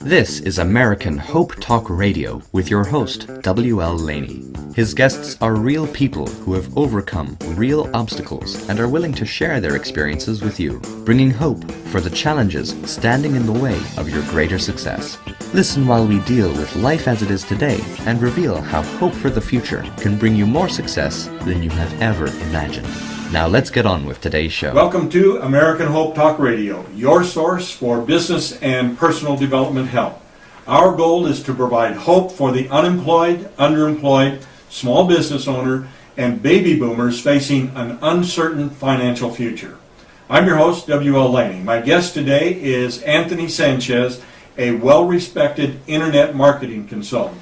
This is American Hope Talk Radio with your host, W.L. Laney. His guests are real people who have overcome real obstacles and are willing to share their experiences with you, bringing hope for the challenges standing in the way of your greater success. Listen while we deal with life as it is today and reveal how hope for the future can bring you more success than you have ever imagined. Now let's get on with today's show. Welcome to American Hope Talk Radio, your source for business and personal development help. Our goal is to provide hope for the unemployed, underemployed, small business owner, and baby boomers facing an uncertain financial future. I'm your host, W.L. Laney. My guest today is Anthony Sanchez, a well-respected internet marketing consultant.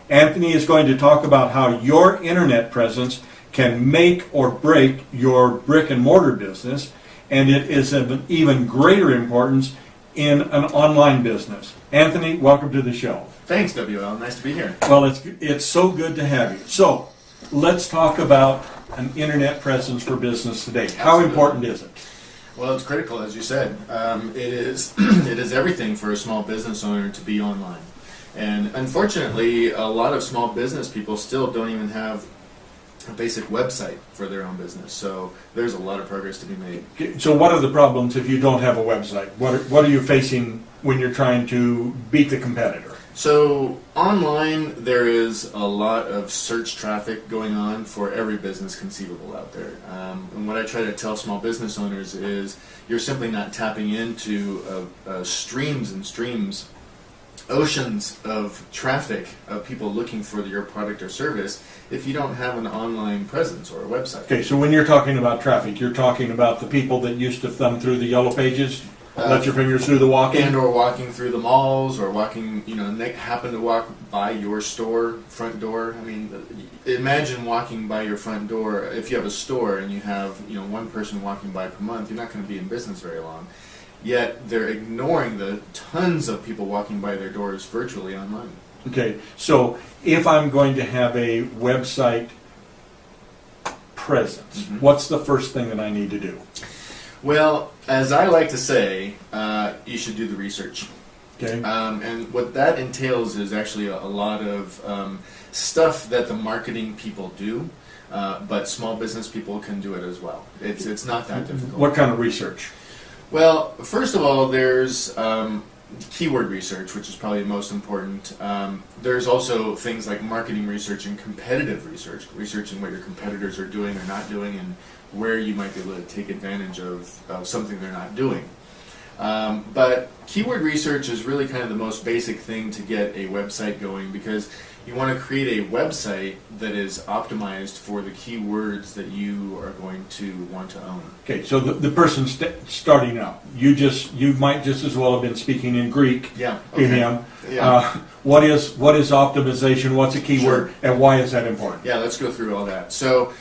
Anthony is going to talk about how your internet presence can make or break your brick and mortar business, and it is of even greater importance in an online business. Anthony, welcome to the show. Thanks, WL. Nice to be here. Well, it's so good to have you. So, let's talk about an internet presence for business today. How important is it? Well, it's critical, as you said. It is it is everything for a small business owner to be online. And unfortunately, a lot of small business people still don't even have a basic website for their own business. So there's a lot of progress to be made. So what are the problems if you don't have a website? What are you facing when you're trying to beat the competitor? So online, there is a lot of search traffic going on for every business conceivable out there. And what I try to tell small business owners is you're simply not tapping into streams and streams, oceans of traffic of people looking for your product or service if you don't have an online presence or a website. Okay, so when you're talking about traffic, you're talking about the people that used to thumb through the yellow pages, let your fingers through the walking? And or walking through the malls, or walking, and they happen to walk by your store, front door. I mean, imagine walking by your front door. If you have a store and you have, one person walking by per month, you're not going to be in business very long. Yet they're ignoring the tons of people walking by their doors virtually online. Okay, so if I'm going to have a website presence, what's the first thing that I need to do? Well, as I like to say, you should do the research. Okay. And what that entails is actually a lot of stuff that the marketing people do, but small business people can do it as well. It's not that difficult. What kind of research? Well, first of all, there's keyword research, which is probably the most important. There's also things like marketing research and competitive research, researching what your competitors are doing or not doing and where you might be able to take advantage of something they're not doing. But keyword research is really kind of the most basic thing to get a website going, because you want to create a website that is optimized for the keywords that you are going to want to own. Okay, so the person starting out, you might just as well have been speaking in Greek to him. Yeah. What is optimization? What's a keyword, Sure. and why is that important? Yeah, let's go through all that. So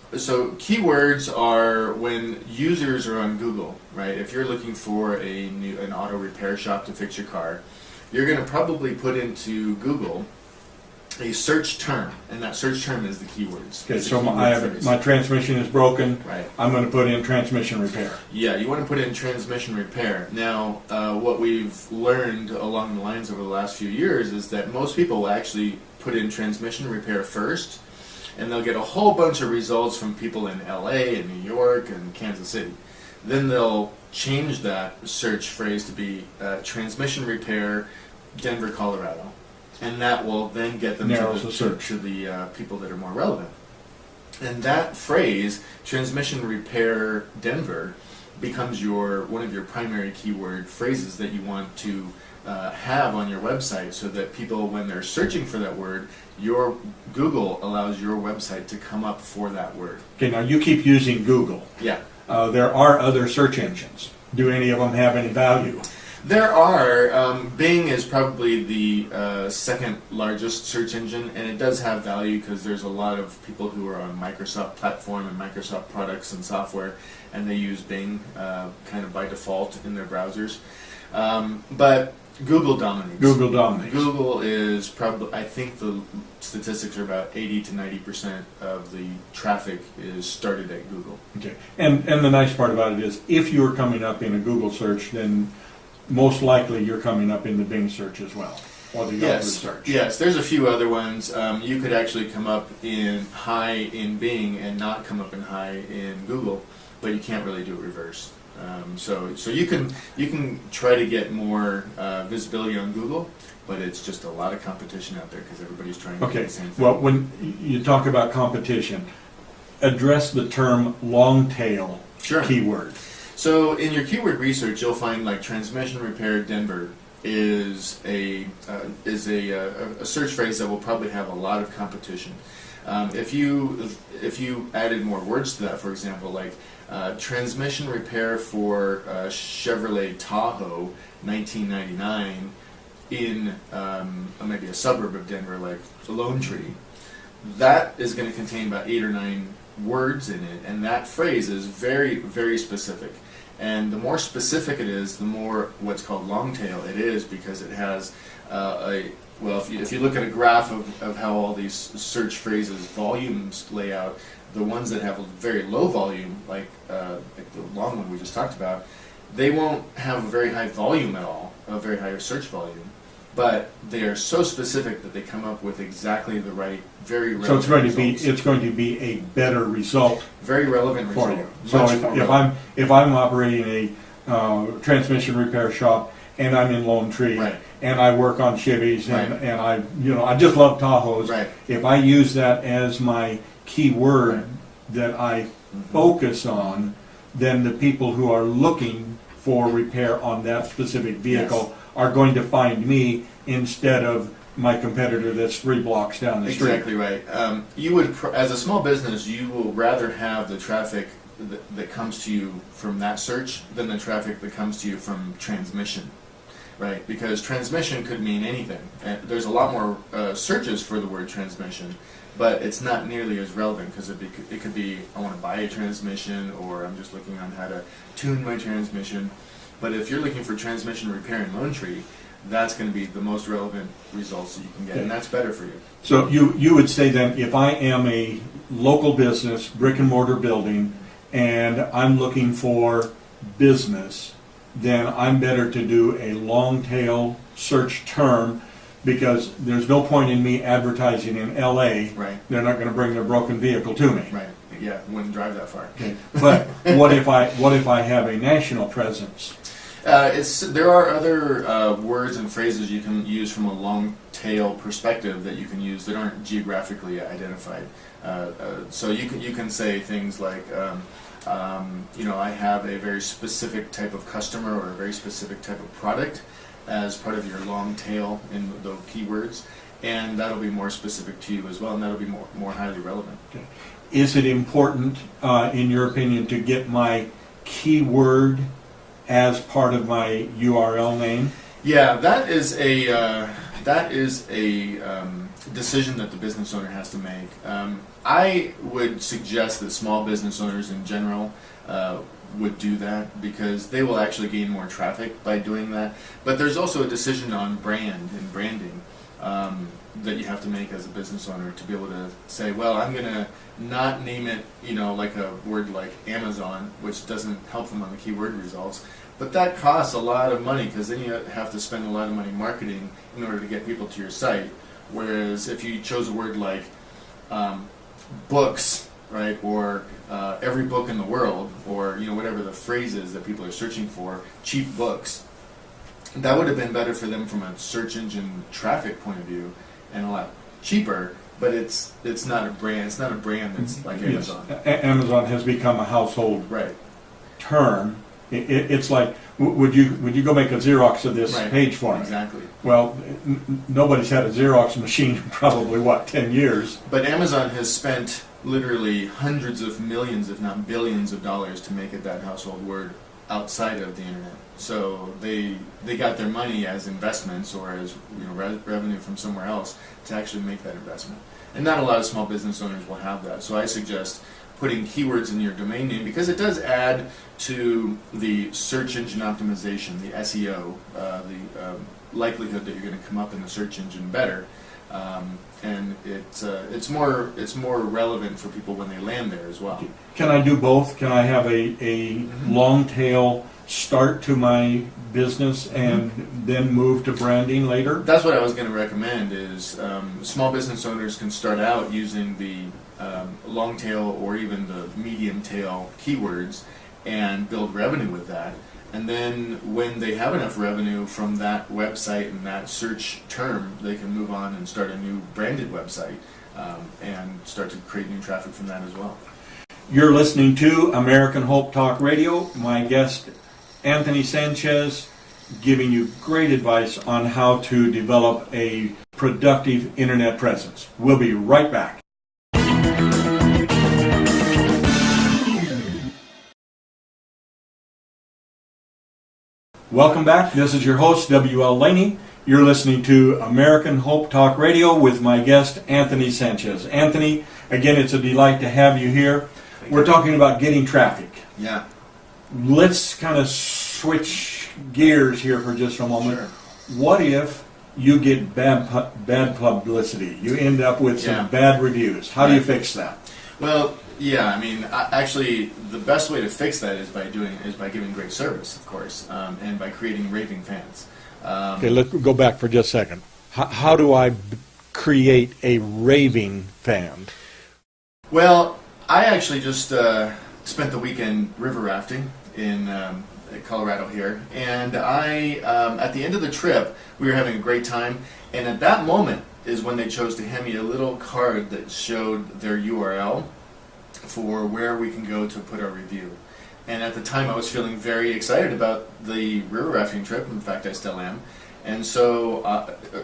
keywords are when users are on Google, right? If you're looking for an auto repair shop to fix your car, you're going to probably put into Google a search term, and that search term is the keywords. Okay, so my transmission is broken. Right. I'm going to put in transmission repair. Yeah, you want to put in transmission repair. Now, what we've learned along the lines over the last few years is that most people will actually put in transmission repair first, and they'll get a whole bunch of results from people in LA and New York and Kansas City. Then they'll change that search phrase to be transmission repair, Denver, Colorado. And that will then get them to the people that are more relevant. And that phrase, transmission repair Denver, becomes one of your primary keyword phrases that you want to have on your website, so that people, when they're searching for that word, your Google allows your website to come up for that word. Okay, now you keep using Google. Yeah. There are other search engines. Do any of them have any value? There are. Bing is probably the second largest search engine, and it does have value because there's a lot of people who are on Microsoft platform and Microsoft products and software, and they use Bing kind of by default in their browsers. But Google dominates. Google is probably, I think the statistics are about 80 to 90% of the traffic is started at Google. Okay, and the nice part about it is, if you're coming up in a Google search, then most likely you're coming up in the Bing search as well, or the Yahoo search. Yes, there's a few other ones. You could actually come up in high in Bing and not come up in high in Google, but you can't really do it reverse. So you can try to get more visibility on Google, but it's just a lot of competition out there because everybody's trying to do the same thing. Well, when you talk about competition, address the term long tail keyword. So in your keyword research, you'll find like transmission repair Denver is a search phrase that will probably have a lot of competition. If you added more words to that, for example, like transmission repair for Chevrolet Tahoe 1999 in maybe a suburb of Denver like Lone Tree, that is going to contain about 8 or 9 words in it, and that phrase is very, very specific. And the more specific it is, the more what's called long tail it is, because it has if you look at a graph of how all these search phrases volumes lay out, the ones that have a very low volume, like the long one we just talked about, they won't have a very high volume at all, a very high search volume, but they are so specific that they come up with exactly the right, very relevant So results. it's going to be a better result, very relevant for result. you. So if I'm operating a transmission repair shop and I'm in Lone Tree, Right. and I work on Chevys and, Right. and I just love Tahoes. Right. If I use that as my keyword that I focus on, then the people who are looking for repair on that specific vehicle are going to find me instead of my competitor that's 3 blocks down the street. Exactly right. You would, as a small business, you will rather have the traffic that comes to you from that search than the traffic that comes to you from transmission, right? Because transmission could mean anything. And there's a lot more searches for the word transmission, but it's not nearly as relevant because it could be I want to buy a transmission, or I'm just looking on how to tune my transmission. But if you're looking for transmission repair in Lone Tree, that's going to be the most relevant results that you can get, and that's better for you. So you would say then, if I am a local business, brick and mortar building, and I'm looking for business, then I'm better to do a long tail search term, because there's no point in me advertising in LA. Right. They're not going to bring their broken vehicle to me. Right. Yeah, wouldn't drive that far. Okay. But what if I have a national presence? There are other words and phrases you can use from a long tail perspective that you can use that aren't geographically identified. So you can say things like, I have a very specific type of customer or a very specific type of product as part of your long tail in the keywords, and that'll be more specific to you as well, and that'll be more highly relevant. Okay. Is it important, in your opinion, to get my keyword as part of my URL name? Yeah, that is a decision that the business owner has to make. I would suggest that small business owners in general would do that, because they will actually gain more traffic by doing that. But there's also a decision on brand and branding that you have to make as a business owner to be able to say, well, I'm going to not name it, like a word like Amazon, which doesn't help them on the keyword results. But that costs a lot of money, because then you have to spend a lot of money marketing in order to get people to your site. Whereas if you chose a word like books, right, or every book in the world, or whatever the phrase is that people are searching for, cheap books, that would have been better for them from a search engine traffic point of view, and a lot cheaper. But it's not a brand. It's not a brand that's like Amazon. Yes. Amazon has become a household term. It's like, would you go make a Xerox of this page for me? Exactly. Well, nobody's had a Xerox machine in probably 10 years. But Amazon has spent literally hundreds of millions, if not billions of dollars to make it that household word outside of the internet. So they got their money as investments, or as revenue from somewhere else, to actually make that investment. And not a lot of small business owners will have that. So I suggest putting keywords in your domain name, because it does add to the search engine optimization, the SEO, the likelihood that you're going to come up in the search engine better. And it's more relevant for people when they land there as well. Can I do both? Can I have a long tail start to my business and then move to branding later? That's what I was going to recommend is small business owners can start out using the long tail or even the medium tail keywords and build revenue with that. And then when they have enough revenue from that website and that search term, they can move on and start a new branded website and start to create new traffic from that as well. You're listening to American Hope Talk Radio. My guest, Anthony Sanchez, giving you great advice on how to develop a productive internet presence. We'll be right back. Welcome back. This is your host, W.L. Laney. You're listening to American Hope Talk Radio with my guest, Anthony Sanchez. Anthony, again, it's a delight to have you here. We're talking about getting traffic. Yeah. Let's kind of switch gears here for just a moment. Sure. What if you get bad publicity? You end up with some bad reviews. How do you fix that? Well, yeah, I mean, actually, the best way to fix that is by giving great service, of course, and by creating raving fans. Okay, let's go back for just a second. How do I create a raving fan? Well, I actually just spent the weekend river rafting in Colorado here, and I, at the end of the trip, we were having a great time, and at that moment is when they chose to hand me a little card that showed their URL for where we can go to put our review. And at the time I was feeling very excited about the river rafting trip. In fact, I still am. And so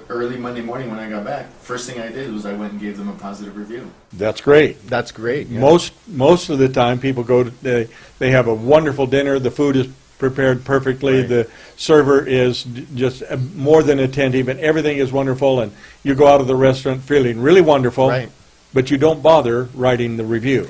early Monday morning when I got back, first thing I did was I went and gave them a positive review. That's great. That's great. Yeah. Most of the time people go to, they have a wonderful dinner, the food is prepared perfectly, Right. The server is just more than attentive, and everything is wonderful, and you go out of the restaurant feeling really wonderful, Right. but you don't bother writing the review.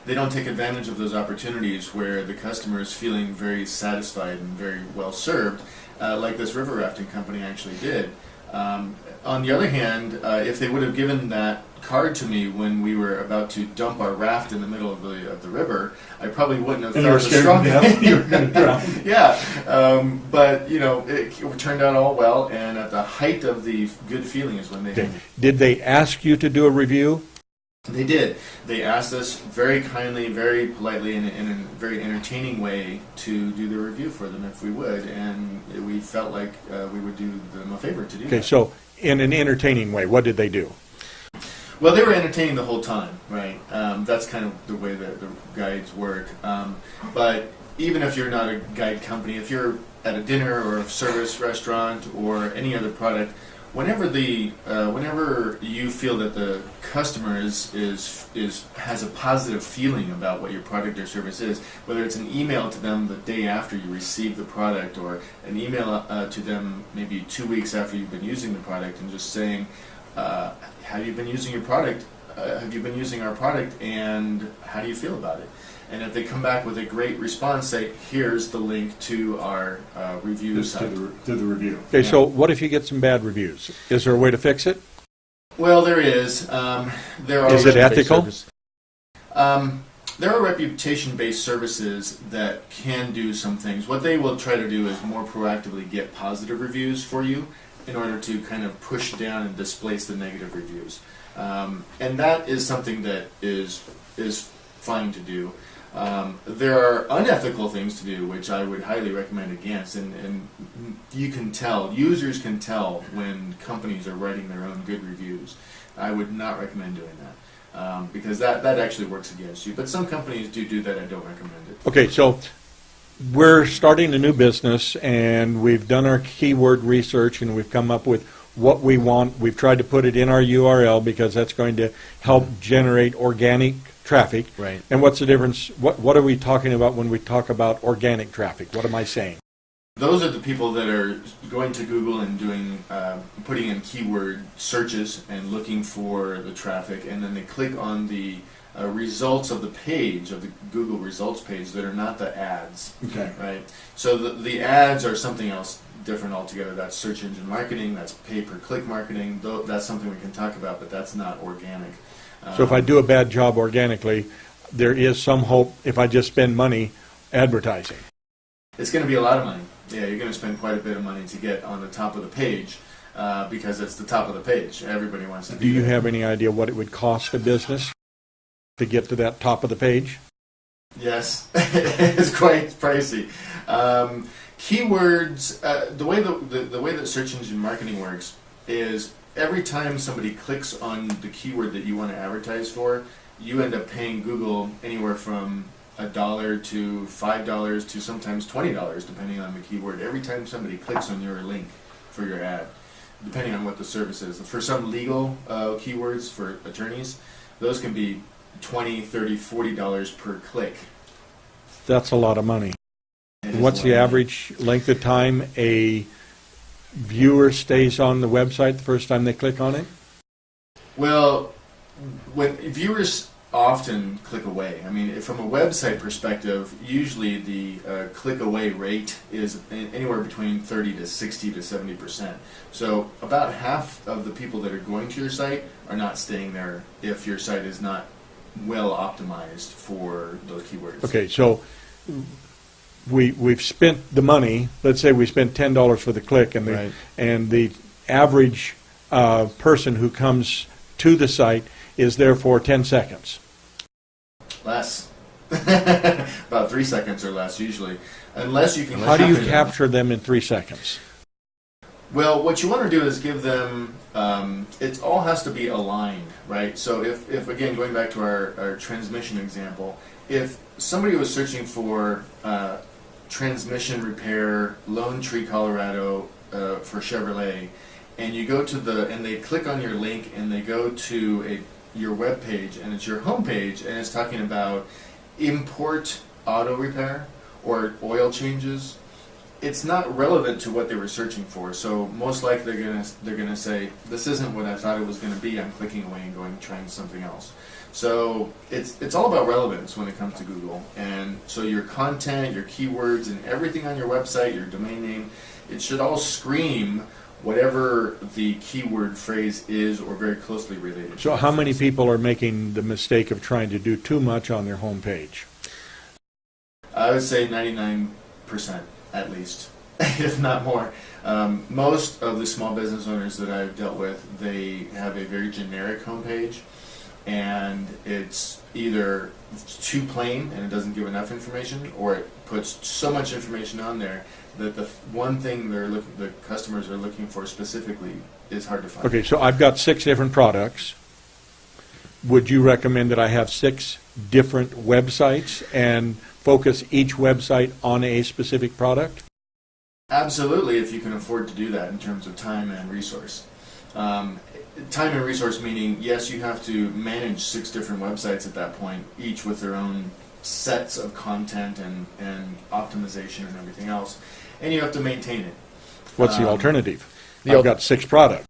They don't take advantage of those opportunities where the customer is feeling very satisfied and very well served, like this river rafting company actually did. On the other hand, if they would have given that card to me when we were about to dump our raft in the middle of the river, I probably wouldn't have And you were felt as scared strong. to death you were going to drown. Yeah, but you know, it turned out all well, and at the height of the good feeling is when they Okay. Did they ask you to do a review? They did. They asked us very kindly, very politely, in a very entertaining way to do the review for them if we would, and we felt like we would do them a favor to do Okay, that. so in an entertaining way, what did they do? Well, they were entertaining the whole time, right? That's kind of the way that the guides work. But even if you're not a guide company, if you're at a dinner or a service restaurant or any other product, whenever you feel that the customer has a positive feeling about what your product or service is, whether it's an email to them the day after you receive the product, or an email to them maybe 2 weeks after you've been using the product, and just saying, have you been using your product? Have you been using our product, and how do you feel about it? And if they come back with a great response, say, here's the link to our review Just site. to the review. Okay, Yeah. so what if you get some bad reviews? Is there a way to fix it? Well, there is. There are Is it ethical? There are reputation-based services that can do some things. What they will try to do is more proactively get positive reviews for you in order to kind of push down and displace the negative reviews. And that is something that is fine to do. There are unethical things to do, which I would highly recommend against, and you can tell, users can tell when companies are writing their own good reviews. I would not recommend doing that, because that actually works against you. But some companies do that. I don't recommend it. Okay, so we're starting a new business, and we've done our keyword research, and we've come up with what we want. We've tried to put it in our URL because that's going to help generate organic traffic. Right. And what's the difference? What are we talking about when we talk about organic traffic? What am I saying? Those are the people that are going to Google and doing putting in keyword searches and looking for the traffic, and then they click on the results of the page, of the Google results page, that are not the ads. Okay. Right. So the ads are something else different altogether. That's search engine marketing, that's pay-per-click marketing. That's something we can talk about, but that's not organic. So if I do a bad job organically, there is some hope if I just spend money advertising. It's going to be a lot of money. Yeah, you're going to spend quite a bit of money to get on the top of the page because it's the top of the page. Everybody wants to Do you have any idea what it would cost a business to get to that top of the page? Yes, it's quite pricey. Keywords, the way that search engine marketing works is every time somebody clicks on the keyword that you want to advertise for, you end up paying Google anywhere from $1 to $5 to sometimes $20, depending on the keyword. Every time somebody clicks on your link for your ad, depending on what the service is. For some legal keywords for attorneys, those can be $20, $30, $40 per click. That's a lot of money. What's the average length of time a viewer stays on the website the first time they click on it? Well, when viewers often click away. I mean, from a website perspective, usually the click away rate is anywhere between 30 to 60 to 70%. So about half of the people that are going to your site are not staying there if your site is not well optimized for those keywords. Okay, so we've spent the money. Let's say we spent $10 for the click, and Right. the average person who comes to the site is there for 10 seconds. Less. About 3 seconds or less usually. Unless you can How do you capture them. capture them in 3 seconds? Well, what you want to do is give them, it all has to be aligned, right? So if again, going back to our transmission example, if somebody was searching for transmission repair, Lone Tree, Colorado, for Chevrolet, and you go to and they click on your link and they go to your web page, and it's your home page, and it's talking about import auto repair or oil changes, it's not relevant to what they were searching for. So most likely they're gonna say, this isn't what I thought it was gonna be. I'm clicking away and trying something else. So it's all about relevance when it comes to Google. And so your content, your keywords, and everything on your website, your domain name, it should all scream whatever the keyword phrase is or very closely related to. So how many people are making the mistake of trying to do too much on their home page? I would say 99% at least, if not more. Most of the small business owners that I've dealt with, they have a very generic homepage, and it's either too plain and it doesn't give enough information, or it puts so much information on there that the one thing the customers are looking for specifically is hard to find. Okay, so I've got 6 different products. Would you recommend that I have 6 different websites and focus each website on a specific product? Absolutely, if you can afford to do that in terms of time and resource. Time and resource meaning, yes, you have to manage 6 different websites at that point, each with their own sets of content and optimization and everything else, and you have to maintain it. What's the alternative? I've got 6 products.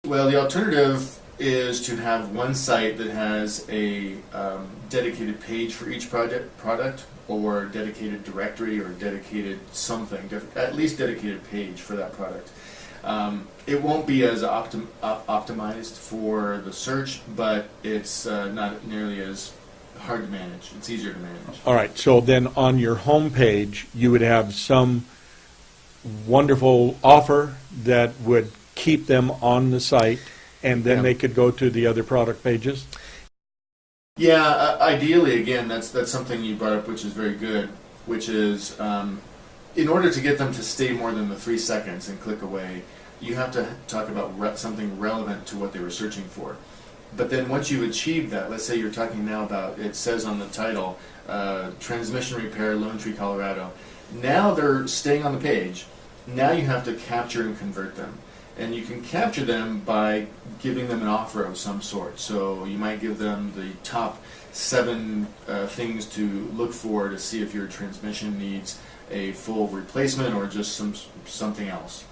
Well, the alternative is to have one site that has a dedicated page for each product, or dedicated directory, or dedicated something, at least dedicated page for that product. It won't be as optimized for the search, but it's not nearly as hard to manage. It's easier to manage. All right, so then on your home page, you would have some wonderful offer that would keep them on the site, and then they could go to the other product pages? Yeah, ideally, again, that's something you brought up, which is very good, which is in order to get them to stay more than the 3 seconds and click away, you have to talk about something relevant to what they were searching for. But then once you've achieved that, let's say you're talking now about, it says on the title, transmission repair, Lone Tree, Colorado. Now they're staying on the page. Now you have to capture and convert them. And you can capture them by giving them an offer of some sort. So you might give them the top 7 things to look for to see if your transmission needs a full replacement or just something else.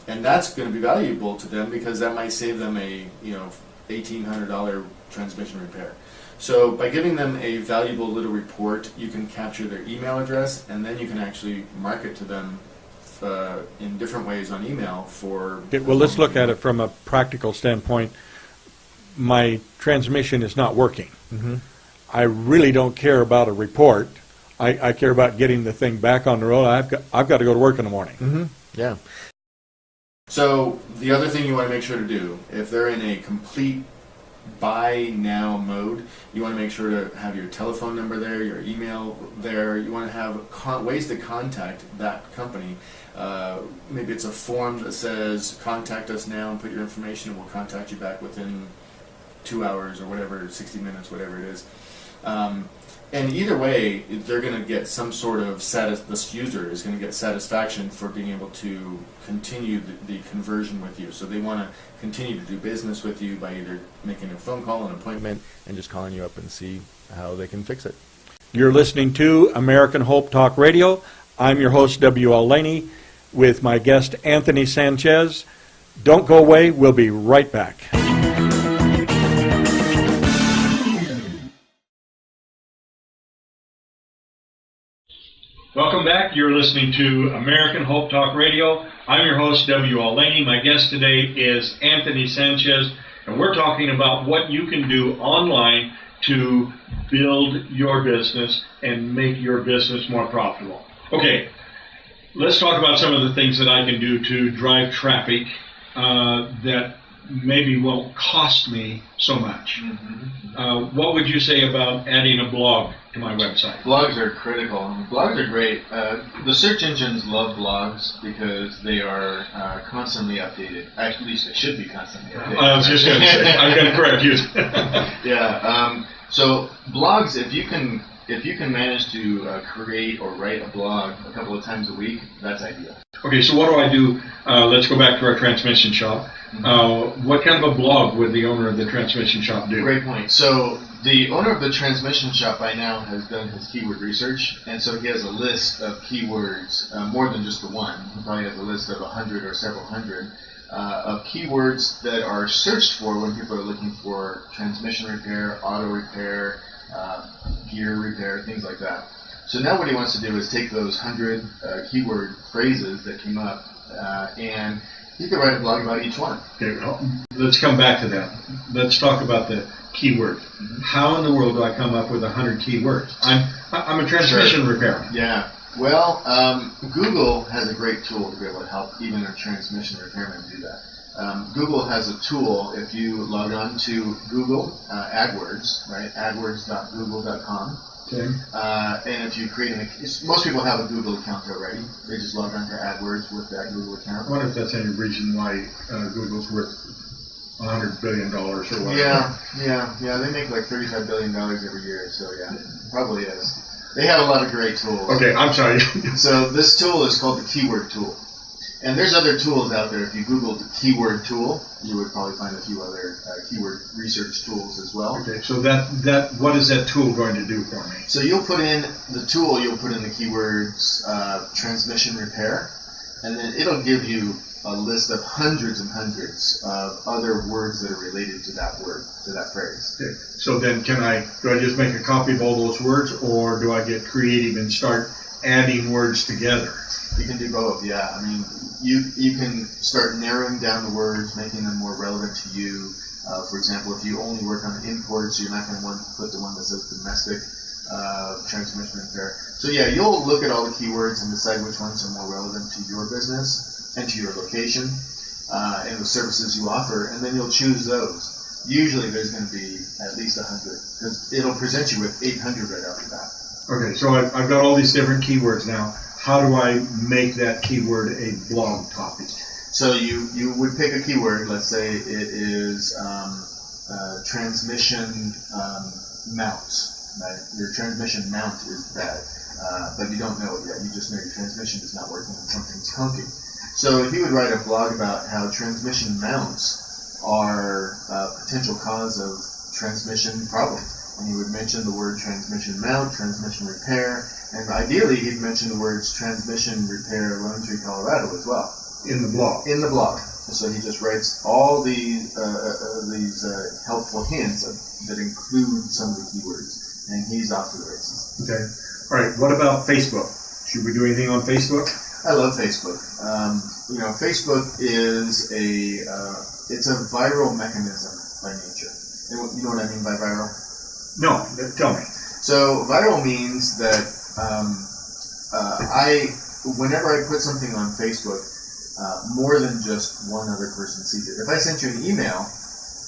And that's going to be valuable to them because that might save them a $1,800 transmission repair. So by giving them a valuable little report, you can capture their email address, and then you can actually market to them in different ways on email for. Okay, well, let's look at it from a practical standpoint. My transmission is not working. I really don't care about a report. I care about getting the thing back on the road. I've got to go to work in the morning. Yeah. So the other thing you want to make sure to do, if they're in a complete buy now mode, you want to make sure to have your telephone number there, your email there. You want to have ways to contact that company. Maybe it's a form that says contact us now and put your information and we'll contact you back within 2 hours or whatever, 60 minutes, whatever it is. And either way, they're going to get some sort of this user is going to get satisfaction for being able to continue the conversion with you. So they want to continue to do business with you by either making a phone call, an appointment, And just calling you up and see how they can fix it. You're listening to American Hope Talk Radio. I'm your host, W.L. Laney, with my guest, Anthony Sanchez. Don't go away. We'll be right back. Welcome back. You're listening to American Hope Talk Radio. I'm your host, W.L. Laney. My guest today is Anthony Sanchez, and we're talking about what you can do online to build your business and make your business more profitable. Okay, let's talk about some of the things that I can do to drive traffic that maybe won't cost me so much. What would you say about adding a blog to my website? Blogs are critical. Blogs are great. The search engines love blogs because they are constantly updated. At least they should be constantly updated. I was just going to say, I'm going to correct you. Yeah. So blogs, if you can manage to create or write a blog a couple of times a week, that's ideal. Okay, so what do I do? Let's go back to our transmission shop. What kind of a blog would the owner of the transmission shop do? Great point. So the owner of the transmission shop by now has done his keyword research, and so he has a list of keywords, more than just the one. He probably has a list of 100 or several hundred of keywords that are searched for when people are looking for transmission repair, auto repair, gear repair, things like that. So now what he wants to do is take those 100 keyword phrases that came up, and he could write a blog about each one. Okay, well, let's come back to that. Let's talk about the keyword. How in the world do I come up with 100 keywords? I'm a transmission repairer. Yeah. Well, Google has a great tool to be able to help even a transmission repairman do that. Google has a tool. If you log on to Google AdWords, right? AdWords.google.com. Okay. And if you create most people have a Google account already. They just log on to AdWords with that Google account. I wonder if that's any reason why Google's worth $100 billion or whatever. Yeah. They make like $35 billion every year, so yeah, probably is. They have a lot of great tools. Okay, I'm sorry. So this tool is called the keyword tool. And there's other tools out there. If you Google the keyword tool, you would probably find a few other keyword research tools as well. Okay, so that what is that tool going to do for me? So you'll put in the keywords transmission repair, and then it'll give you a list of hundreds and hundreds of other words that are related to that word, to that phrase. Okay, so then do I just make a copy of all those words, or do I get creative and start adding words together? You can do both, yeah. I mean, you can start narrowing down the words, making them more relevant to you. For example, if you only work on imports, you're not going to want to put the one that says domestic transmission repair. So yeah, you'll look at all the keywords and decide which ones are more relevant to your business and to your location and the services you offer, and then you'll choose those. Usually there's going to be at least 100, because it'll present you with 800 right off the bat. Okay, so I've got all these different keywords now. How do I make that keyword a blog topic? So you would pick a keyword. Let's say it is transmission mount. Right? Your transmission mount is bad, but you don't know it yet. You just know your transmission is not working and something's hunky. So he would write a blog about how transmission mounts are a potential cause of transmission problems. And he would mention the word transmission mount, transmission repair, and ideally he'd mention the words transmission repair Lone Tree, Colorado as well. In the blog? In the blog. So he just writes all these helpful hints that include some of the keywords, and he's off to the races. Okay. All right, what about Facebook? Should we do anything on Facebook? I love Facebook. Facebook is it's a viral mechanism by nature. And you know what I mean by viral? No, tell me. So viral means that whenever I put something on Facebook, more than just one other person sees it. If I sent you an email,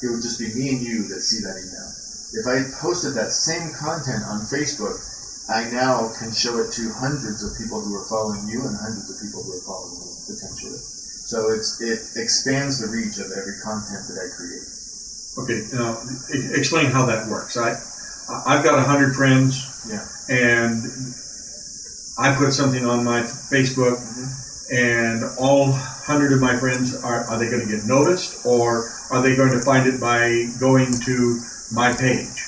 it would just be me and you that see that email. If I posted that same content on Facebook, I now can show it to hundreds of people who are following you and hundreds of people who are following me, potentially. So it expands the reach of every content that I create. Okay, now explain how that works. I've got 100 friends, Yeah. and I put something on my Facebook, and all 100 of my friends, are they going to get noticed, or are they going to find it by going to my page?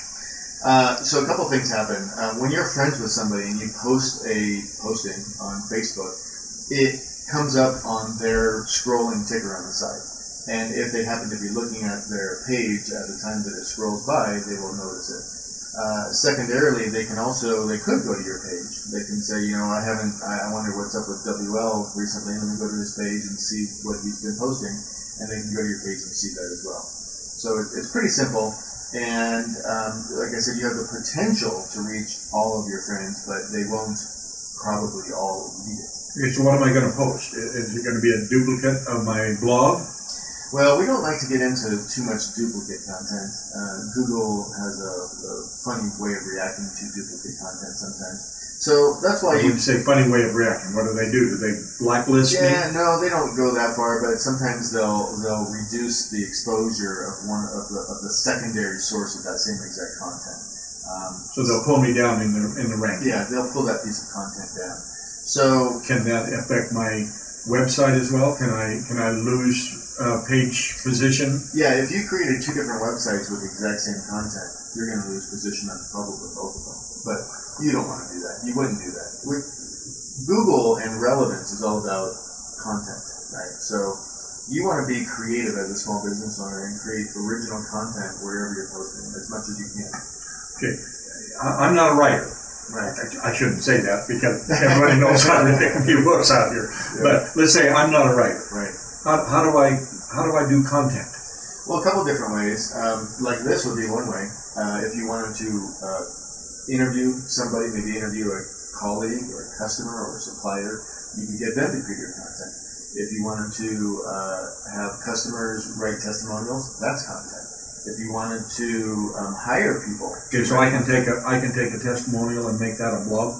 So a couple things happen. When you're friends with somebody and you post a posting on Facebook, it comes up on their scrolling ticker on the side. And if they happen to be looking at their page at the time that it scrolls by, they will notice it. Secondarily, they could go to your page. They can say, I wonder what's up with WL recently. Let me go to his page and see what he's been posting. And they can go to your page and see that as well. So it's pretty simple. And like I said, you have the potential to reach all of your friends, but they won't probably all read it. Okay, so what am I going to post? Is it going to be a duplicate of my blog? Well, we don't like to get into too much duplicate content. Google has a funny way of reacting to duplicate content sometimes. So that's why you say funny way of reacting. What do? Do they blacklist me? Yeah, no, they don't go that far, but sometimes they'll reduce the exposure of one of the secondary source of that same exact content. So they'll pull me down in the ranking. Yeah, they'll pull that piece of content down. So can that affect my website as well? Can I lose page position? Yeah, if you created two different websites with the exact same content, you're going to lose position on probably both of them. But you don't want to do that. You wouldn't do that. With Google and relevance is all about content, right? So you want to be creative as a small business owner and create original content wherever you're posting as much as you can. Okay, I'm not a writer. Right. I shouldn't say that because everybody knows how to write a few books out here. Yeah. But let's say I'm not a writer. Right. How do I do content? Well, a couple different ways. Like this would be one way. If you wanted to interview somebody, maybe interview a colleague or a customer or a supplier, you could get them to create your content. If you wanted to have customers write testimonials, that's content. If you wanted to hire people, okay, so I can take a testimonial and make that a blog.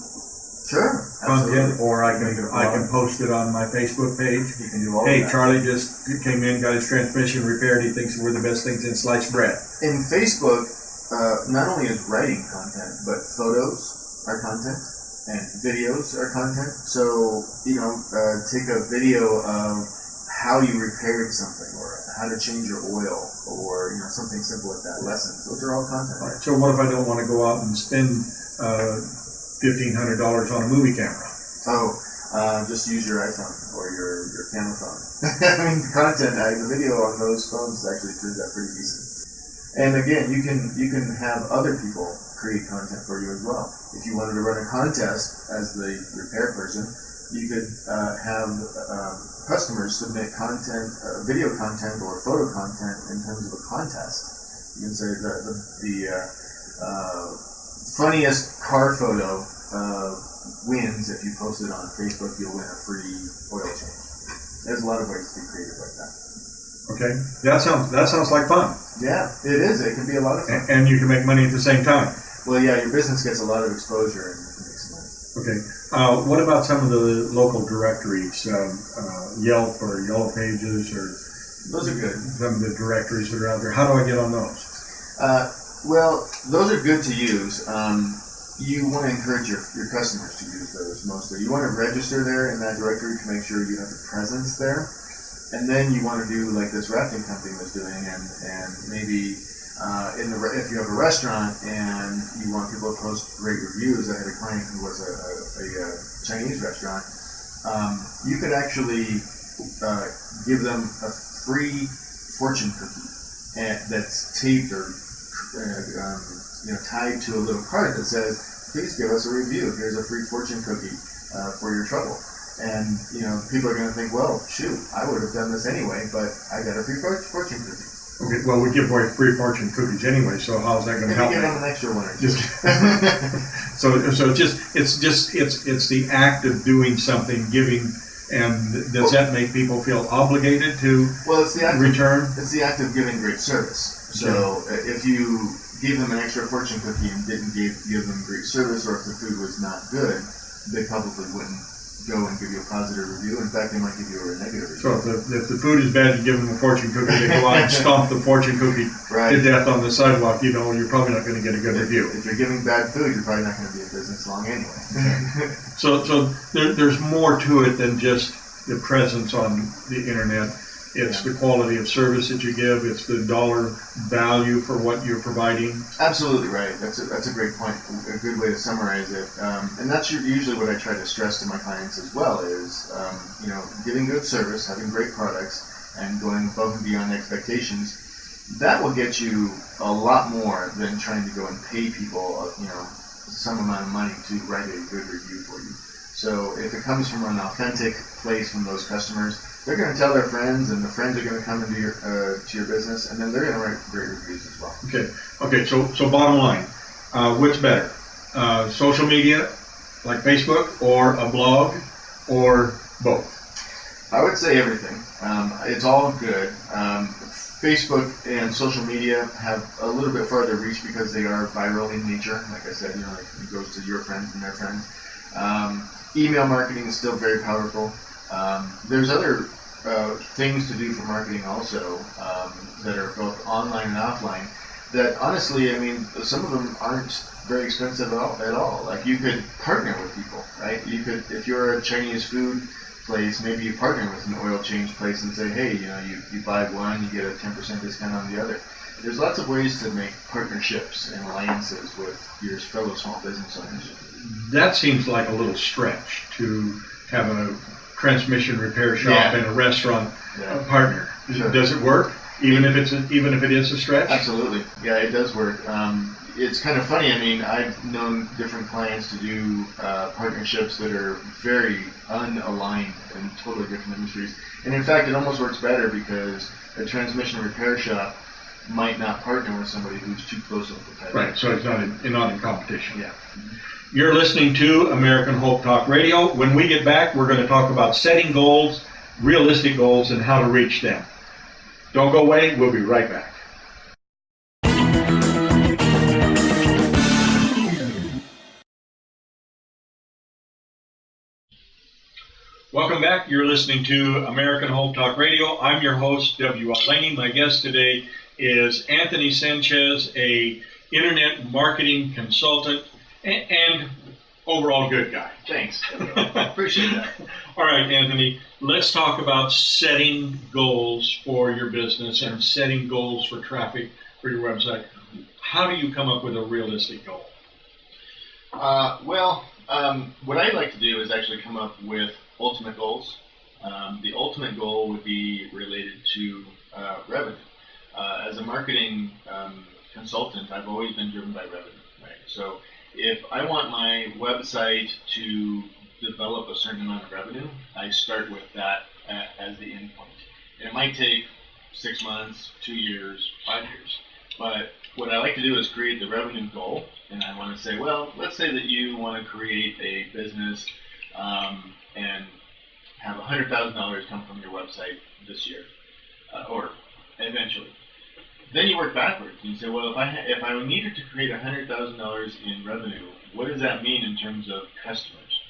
Sure, Content, or I can post it on my Facebook page. You can do all Hey, of that. Charlie just came in, got his transmission repaired. He thinks we're the best things in sliced bread. In Facebook, not only is writing content, but photos are content and videos are content. So take a video of how you repaired something, or how to change your oil, or something simple like that. Lessons. Those are all content. Right. So what if I don't want to go out and spend $1,500 on a movie camera? Just use your iPhone or your camera phone. I mean, the video on those phones actually turns out pretty decent. And again, you can have other people create content for you as well. If you wanted to run a contest as the repair person, you could have customers submit content, video content or photo content in terms of a contest. You can say the funniest car photo wins. If you post it on Facebook, you'll win a free oil change. There's a lot of ways to be creative like that. Okay, that sounds like fun. Yeah, it is. It can be a lot of fun. And you can make money at the same time. Well, yeah, your business gets a lot of exposure and you can make some money. Okay. What about some of the local directories, Yelp or Yellow Pages, or those are good. Some of the directories that are out there. How do I get on those? Well, those are good to use. You want to encourage your customers to use those mostly. You want to register there in that directory to make sure you have a presence there. And then you want to do like this rafting company was doing, and maybe if you have a restaurant and you want people to post great reviews. I had a client who was a Chinese restaurant. You could actually give them a free fortune cookie that's taped or tied to a little card that says, "Please give us a review. Here's a free fortune cookie for your trouble." And, people are going to think, well, shoot, I would have done this anyway, but I got a free fortune cookie. Okay, well, we give away free fortune cookies anyway, so how's that going to help? Maybe give them an extra one or two. So it's the act of doing something, giving, and does that make people feel obligated to return? It's the act of giving great service. So if you gave them an extra fortune cookie and didn't give them great service, or if the food was not good, they probably wouldn't go and give you a positive review. In fact, they might give you a negative review. So if the food is bad, you give them a fortune cookie, they go out and stomp the fortune cookie to death on the sidewalk, you're probably not going to get a good review. If you're giving bad food, you're probably not going to be in business long anyway. So there's more to it than just the presence on the internet. It's the quality of service that you give. It's the dollar value for what you're providing. Absolutely right. That's a great point. A good way to summarize it. And that's usually what I try to stress to my clients as well is, giving good service, having great products, and going above and beyond expectations. That will get you a lot more than trying to go and pay people, some amount of money to write a good review for you. So if it comes from an authentic place from those customers, they're going to tell their friends, and the friends are going to come into your business, and then they're going to write great reviews as well. Okay. So bottom line, what's better, social media like Facebook, or a blog, or both? I would say everything. It's all good. Facebook and social media have a little bit farther reach because they are viral in nature. Like I said, it goes to your friends and their friends. Email marketing is still very powerful. There's other things to do for marketing also that are both online and offline that honestly, some of them aren't very expensive at all. Like you could partner with people, right? You could, if you're a Chinese food place, maybe you partner with an oil change place and say, hey, you buy one, you get a 10% discount on the other. There's lots of ways to make partnerships and alliances with your fellow small business owners. That seems like a little stretch to have a transmission repair shop and a restaurant partner. Sure. Does it work? Even if it is a stretch? Absolutely. Yeah, it does work. It's kind of funny. I've known different clients to do partnerships that are very unaligned in totally different industries. And in fact, it almost works better because a transmission repair shop might not partner with somebody who's too close to the type. Right, so it's not in competition. Yeah. You're listening to American Hope Talk Radio. When we get back, we're going to talk about setting goals, realistic goals, and how to reach them. Don't go away. We'll be right back. Welcome back. You're listening to American Hope Talk Radio. I'm your host, W.L. Laney. My guest today is Anthony Sanchez, a internet marketing consultant and overall good guy. Thanks. Appreciate that. All right, Anthony, let's talk about setting goals for your business and setting goals for traffic for your website. How do you come up with a realistic goal? What I like to do is actually come up with ultimate goals. The ultimate goal would be related to revenue. As a marketing consultant, I've always been driven by revenue. Right? So if I want my website to develop a certain amount of revenue, I start with that as the end point. And it might take 6 months, 2 years, 5 years. But what I like to do is create the revenue goal. And I want to say, well, let's say that you want to create a business and have $100,000 come from your website this year, or eventually. Then you work backwards and you say, well, if I needed to create $100,000 in revenue, what does that mean in terms of customers?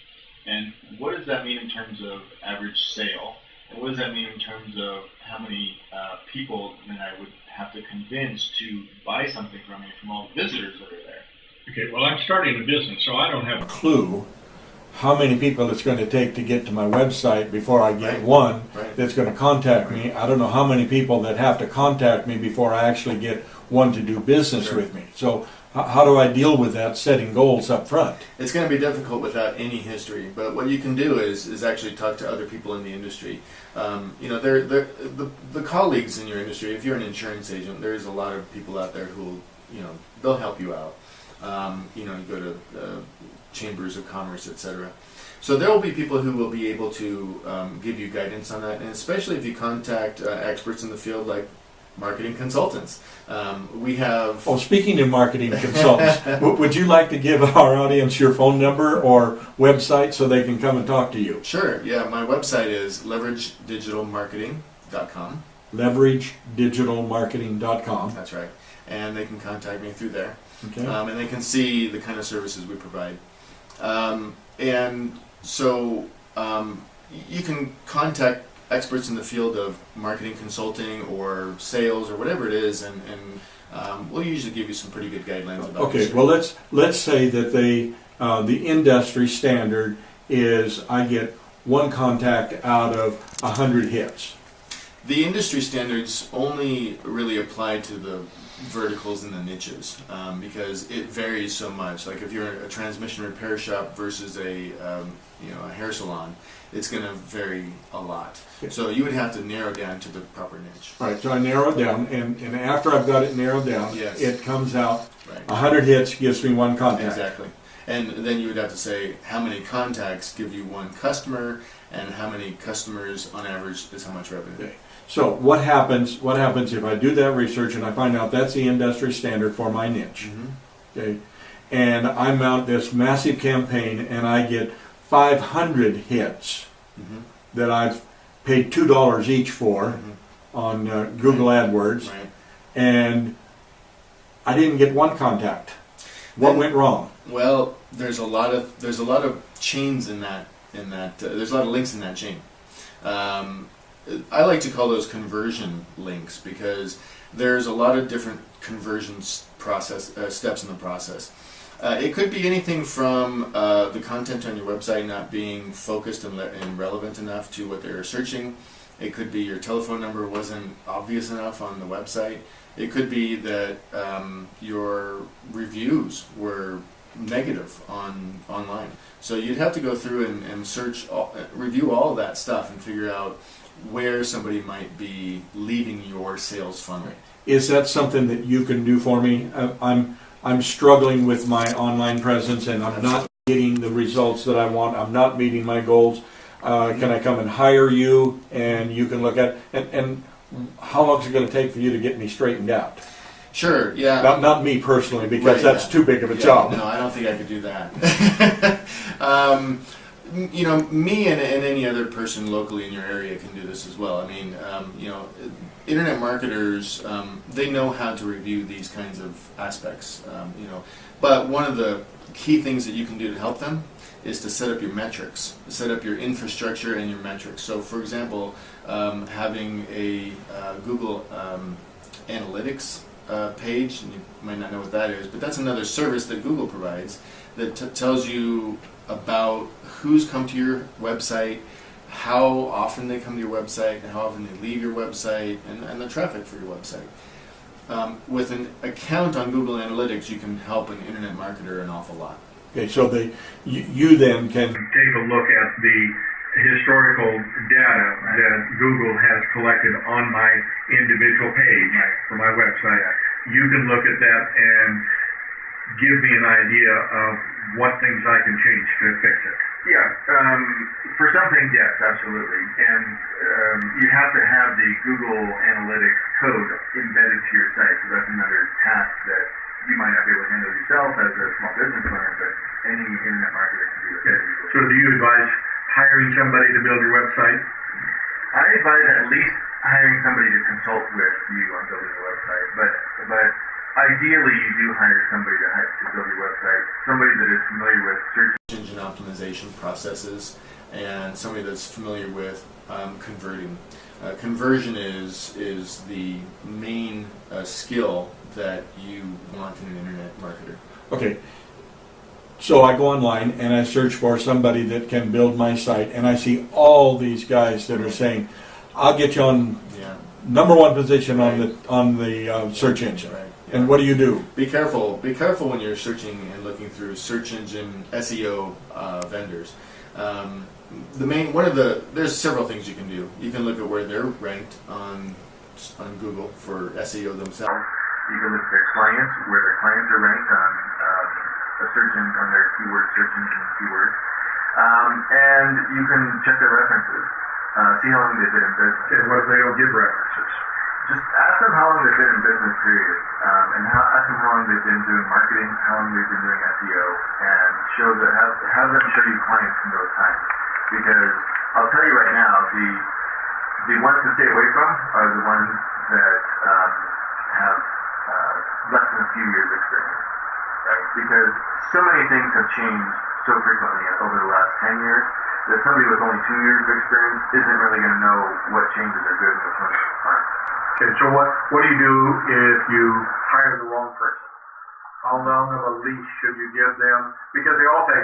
And what does that mean in terms of average sale? And what does that mean in terms of how many people that I would have to convince to buy something from me from all the visitors that are there? Okay, well, I'm starting a business, so I don't have a clue how many people it's going to take to get to my website before I get one that's going to contact me. I don't know how many people that have to contact me before I actually get one to do business with me. So how do I deal with that, setting goals up front? It's going to be difficult without any history, but what you can do is actually talk to other people in the industry. The colleagues in your industry. If you're an insurance agent, there's a lot of people out there who, they'll help you out. You go to chambers of commerce, etc. So there will be people who will be able to give you guidance on that, and especially if you contact experts in the field like marketing consultants. We have... Oh, speaking of marketing consultants, would you like to give our audience your phone number or website so they can come and talk to you? Sure, yeah. My website is leveragedigitalmarketing.com. leveragedigitalmarketing.com. That's right. And they can contact me through there. Okay. And they can see the kind of services we provide. And so you can contact experts in the field of marketing consulting or sales or whatever it is, and we'll usually give you some pretty good guidelines about Okay, this. well let's say that the industry standard is I get one contact out of 100 hits. The industry standards only really apply to the verticals and the niches, because it varies so much. Like if you're a transmission repair shop versus a hair salon, it's going to vary a lot. So you would have to narrow down to the proper niche. Right, so I narrow it down, and after I've got it narrowed down, Yes. it comes out, Right. 100 hits gives me one contact. Exactly. And then you would have to say how many contacts give you one customer, and how many customers on average is how much revenue. Okay. So what happens if I do that research and I find out that's the industry standard for my niche? Mm-hmm. Okay, and I mount this massive campaign and I get 500 hits Mm-hmm. that I've paid $2 each for on Google AdWords, Right. and I didn't get one contact. What went wrong? Well, there's a lot of chains in that. There's a lot of links in that chain. I like to call those conversion links because there's a lot of different conversion steps in the process. It could be anything from the content on your website not being focused and relevant enough to what they're searching. It could be your telephone number wasn't obvious enough on the website. It could be that your reviews were negative online. So you'd have to go through and review all of that stuff and figure out where somebody might be leaving your sales funnel. Is that something that you can do for me? I'm struggling with my online presence and I'm not getting the results that I want. I'm not meeting my goals. Can I come and hire you and you can look at and how long is it going to take for you to get me straightened out? Sure, yeah. Not me personally, because Right, that's yeah. too big of a Yeah, job. No, I don't think I could do that. Me and any other person locally in your area can do this as well. I mean, internet marketers, they know how to review these kinds of aspects. But one of the key things that you can do to help them is to set up your metrics, set up your infrastructure and your metrics. So, for example, having a Google Analytics page, and you might not know what that is, but that's another service that Google provides that tells you about who's come to your website, how often they come to your website, and how often they leave your website, and the traffic for your website. With an account on Google Analytics, you can help an internet marketer an awful lot. Okay, so you then can take a look at the historical data that Google has collected on my individual page for my website. You can look at that and give me an idea of what things I can change to fix it. Yeah, for some things, yes, absolutely. And you have to have the Google Analytics code embedded to your site, so that's another task that you might not be able to handle yourself as a small business owner, but any internet marketer can do that. Okay. So do you advise hiring somebody to build your website? I advise at least hiring somebody to consult with you on building a website, but ideally you do hire somebody to build your website, somebody that is familiar with search Engine optimization processes, and somebody that's familiar with converting. Conversion is the main skill that you want in an internet marketer. Okay. So I go online and I search for somebody that can build my site, and I see all these guys that are saying, "I'll get you on Yeah. #1 position on the search engine." Right. And what do you do? Be careful. Be careful when you're searching and looking through search engine SEO vendors. There's several things you can do. You can look at where they're ranked on Google for SEO themselves. You can look at their clients, where their clients are ranked on a search engine on their search engine keywords. And you can check their references, see how long they've been in business. And what if they don't give references? Just ask them how long they've been in business, period. And ask them how long they've been doing marketing, how long they've been doing SEO, and have them show you clients from those times. Because I'll tell you right now, the ones to stay away from are the ones that have less than a few years experience, right? Because so many things have changed so frequently over the last 10 years that somebody with only 2 years of experience isn't really going to know what changes are good and which ones aren't. Okay, so what do you do if you hire the wrong person? How long of a leash should you give them? Because they all say,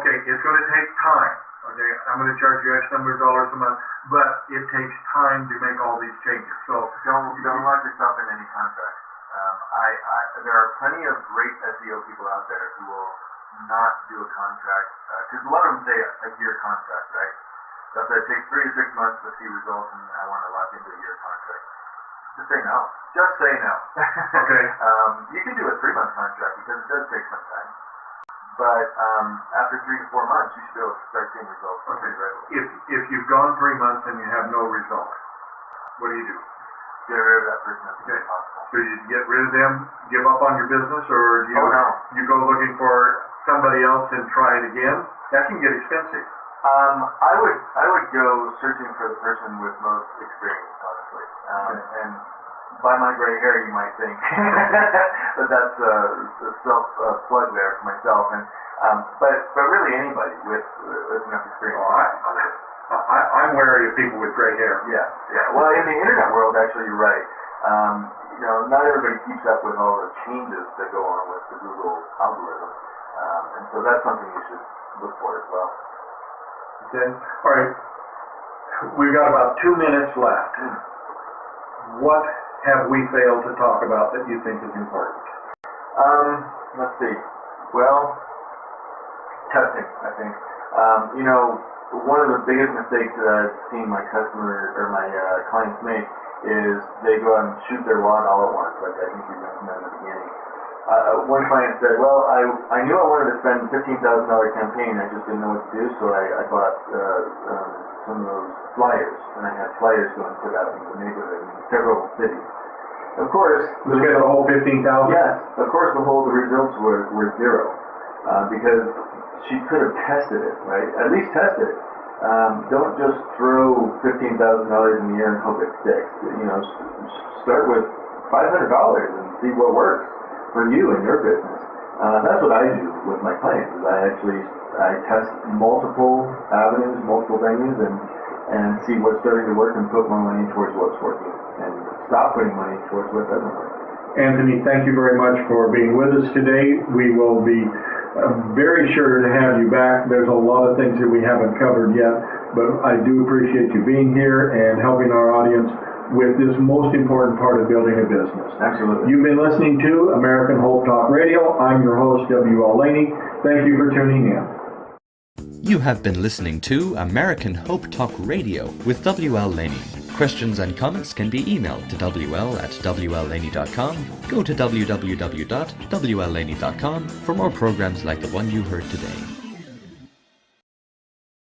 okay, it's going to take time. Okay, I'm going to charge you X number of dollars a month, but it takes time to make all these changes. So don't lock yourself in any contract. There are plenty of great SEO people out there who will not do a contract, because a lot of them say a year contract, right? They'll say it takes 3 to 6 months to see results, and I want to lock into a year contract. Just say no. Just say no. Okay. You can do a 3-month contract because it does take some time. But after 3 to 4 months, you should be able to start seeing results. Okay. If you've gone 3 months and you have no results, what do you do? Get rid of that person as soon as possible. So you get rid of them, give up on your business, or do you, no. you go looking for somebody else and try it again? That can get expensive. I would go searching for the person with most experience, honestly. And by my gray hair, you might think that that's a self plug there for myself. And but really anybody with enough experience. I'm wary of people with gray hair. Yeah. Well, in the internet world, actually, you're right. Not everybody keeps up with all the changes that go on with the Google algorithm, and so that's something you should look for as well. Okay. All right. We've got about 2 minutes left. What have we failed to talk about that you think is important? Let's see. Well, testing, I think. One of the biggest mistakes that I've seen my customer or my clients make is they go out and shoot their wad all at once, like I think you mentioned that in the beginning. One client said, well, I knew I wanted to spend $15,000 campaign, I just didn't know what to do, so I bought some of those flyers, and I had flyers going put out in the neighborhood in several cities. Of course, the whole 15,000? Yes, of course the results were zero, because she could have tested it, right? At least tested it. Don't just throw $15,000 in the air and hope it sticks. Start with $500 and see what works for you and your business. That's what I do with my clients. Is I test multiple avenues, multiple venues, and see what's starting to work and put more money towards what's working, and stop putting money towards what doesn't work. Anthony, thank you very much for being with us today. We will be very sure to have you back. There's a lot of things that we haven't covered yet, but I do appreciate you being here and helping our audience with this most important part of building a business. Absolutely. You've been listening to American Hope Talk Radio. I'm your host, W.L. Laney. Thank you for tuning in. You have been listening to American Hope Talk Radio with W.L. Laney. Questions and comments can be emailed to wl@wllaney.com. Go to www.wllaney.com for more programs like the one you heard today.